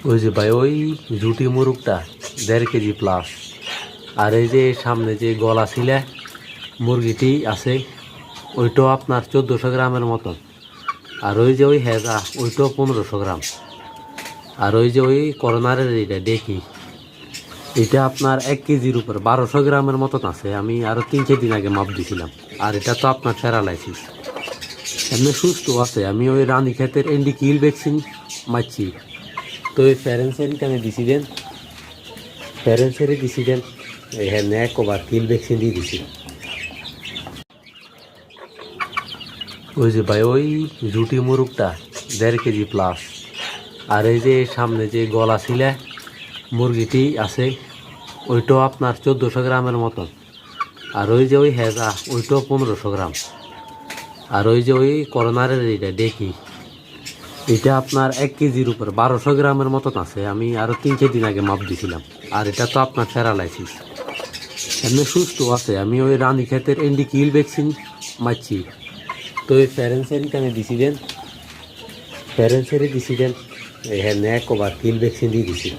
ওই যে ভাই ওই জুটি মুরগটা 1.5 কেজি প্লাস। আর এই যে সামনে যে গলা ছিলে মুরগিটি আছে ওইটাও আপনার 1400 গ্রামের মতন। আর ওই যে ওই হেজা ওইটাও 1500 গ্রাম। আর ওই যে ওই করোনারের এইটা দেখি এটা আপনার 1 কেজির উপর 1200 গ্রামের মতন আছে। আমি আরো 3-4 দিন আগে মাপ দিছিলাম। আর এটা তো আপনার প্যারালাইসিস, এমনি সুস্থ আছে। আমি ওই রানী ক্ষেতের এন্ডি কিল ভ্যাকসিন মারছি। তো ওই ফ্যারেন্সেরিটা দিছি দেন হ্যাঁ একবার কিল ভ্যাকসিন দিয়ে দিছি। ওই যে ভাই ওই জুটি মুরগটা 1.5 কেজি প্লাস। আর এই যে সামনে যে গলা ছিলে মুরগিটি আছে ওইটাও আপনার 1400 গ্রামের মতন। আর ওই যে ওই হেজা ওইটাও 1500 গ্রাম। আর ওই যে ওই করোনারের এইটা দেখি এটা আপনার 1 কেজির উপর 1200 গ্রামের মতন আছে। আমি আরো 3-4 দিন আগে মাপ দিছিলাম। আর এটা তো আপনার প্যারালাইসিস, এমনি সুস্থ আছে। আমি ওই রানী ক্ষেতের এন্ডি কিল ভ্যাকসিন মারছি। তো ওই ফ্যারেন্সেরি দিছি দেন হ্যাঁ একবার কিল ভ্যাকসিন দিয়ে দিছি।